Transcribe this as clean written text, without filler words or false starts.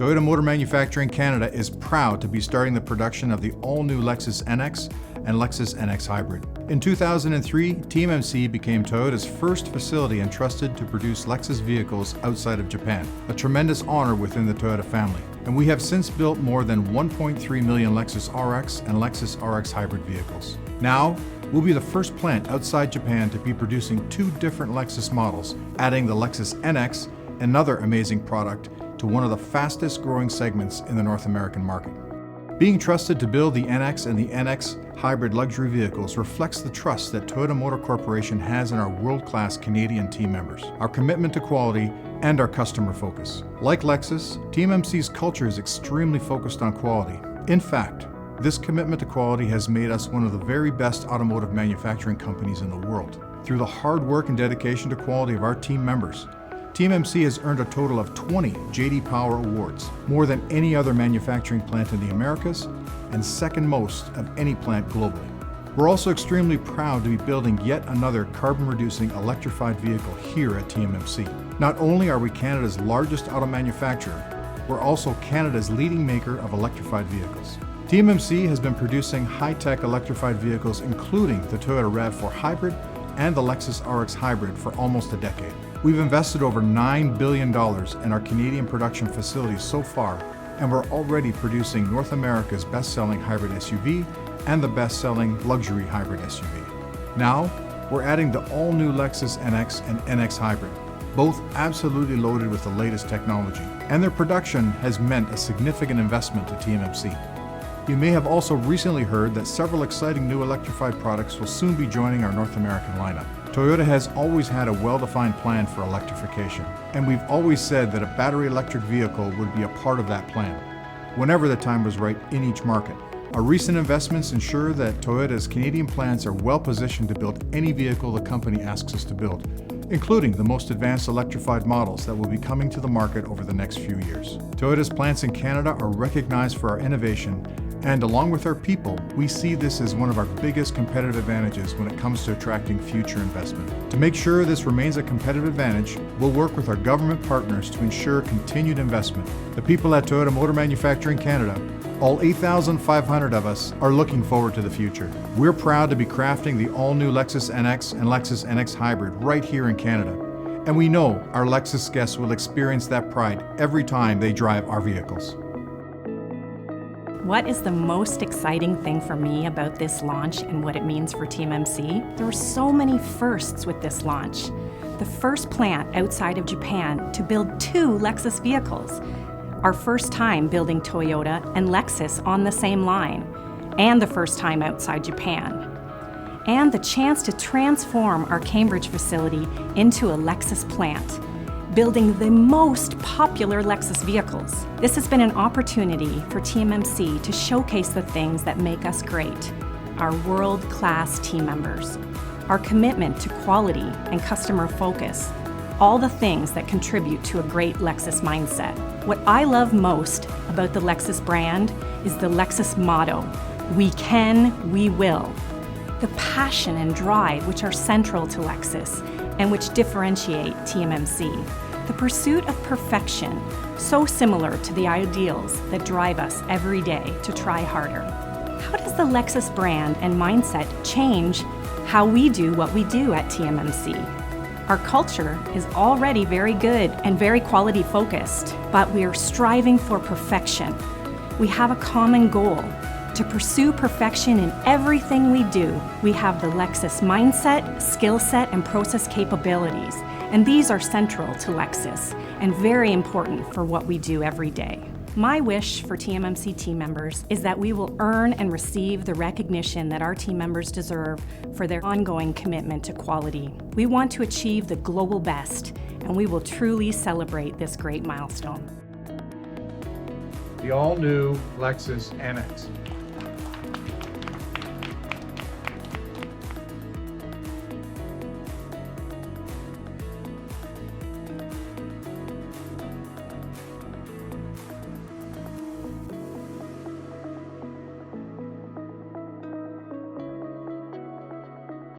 Toyota Motor Manufacturing Canada is proud to be starting the production of the all-new Lexus NX and Lexus NX Hybrid. In 2003, TMMC became Toyota's first facility entrusted to produce Lexus vehicles outside of Japan, a tremendous honor within the Toyota family. And we have since built more than 1.3 million Lexus RX and Lexus RX Hybrid vehicles. Now, we'll be the first plant outside Japan to be producing two different Lexus models, adding the Lexus NX, another amazing product, to one of the fastest growing segments in the North American market. Being trusted to build the NX and the NX hybrid luxury vehicles reflects the trust that Toyota Motor Corporation has in our world-class Canadian team members, our commitment to quality, and our customer focus. Like Lexus, TMMC's culture is extremely focused on quality. In fact, this commitment to quality has made us one of the very best automotive manufacturing companies in the world. Through the hard work and dedication to quality of our team members, TMMC has earned a total of 20 J.D. Power awards, more than any other manufacturing plant in the Americas, and second most of any plant globally. We're also extremely proud to be building yet another carbon-reducing electrified vehicle here at TMMC. Not only are we Canada's largest auto manufacturer, we're also Canada's leading maker of electrified vehicles. TMMC has been producing high-tech electrified vehicles, including the Toyota RAV4 Hybrid and the Lexus RX Hybrid, for almost a decade. We've invested over $9 billion in our Canadian production facilities so far, and we're already producing North America's best-selling hybrid SUV and the best-selling luxury hybrid SUV. Now, we're adding the all-new Lexus NX and NX Hybrid, both absolutely loaded with the latest technology, and their production has meant a significant investment to TMMC. You may have also recently heard that several exciting new electrified products will soon be joining our North American lineup. Toyota has always had a well-defined plan for electrification, and we've always said that a battery electric vehicle would be a part of that plan, whenever the time was right in each market. Our recent investments ensure that Toyota's Canadian plants are well positioned to build any vehicle the company asks us to build, including the most advanced electrified models that will be coming to the market over the next few years. Toyota's plants in Canada are recognized for our innovation, and along with our people, we see this as one of our biggest competitive advantages when it comes to attracting future investment. To make sure this remains a competitive advantage, we'll work with our government partners to ensure continued investment. The people at Toyota Motor Manufacturing Canada, all 8,500 of us, are looking forward to the future. We're proud to be crafting the all-new Lexus NX and Lexus NX Hybrid right here in Canada. And we know our Lexus guests will experience that pride every time they drive our vehicles. What is the most exciting thing for me about this launch and what it means for TMMC? There were so many firsts with this launch. The first plant outside of Japan to build two Lexus vehicles. Our first time building Toyota and Lexus on the same line. And the first time outside Japan. And the chance to transform our Cambridge facility into a Lexus plant, building the most popular Lexus vehicles. This has been an opportunity for TMMC to showcase the things that make us great, our world-class team members, our commitment to quality and customer focus, all the things that contribute to a great Lexus mindset. What I love most about the Lexus brand is the Lexus motto, "We can, we will." The passion and drive which are central to Lexus and which differentiate TMMC. The pursuit of perfection, so similar to the ideals that drive us every day to try harder. How does the Lexus brand and mindset change how we do what we do at TMMC? Our culture is already very good and very quality focused, but we are striving for perfection. We have a common goal, to pursue perfection in everything we do. We have the Lexus mindset, skill set, and process capabilities, and these are central to Lexus and very important for what we do every day. My wish for TMMC team members is that we will earn and receive the recognition that our team members deserve for their ongoing commitment to quality. We want to achieve the global best, and we will truly celebrate this great milestone. The all-new Lexus NX.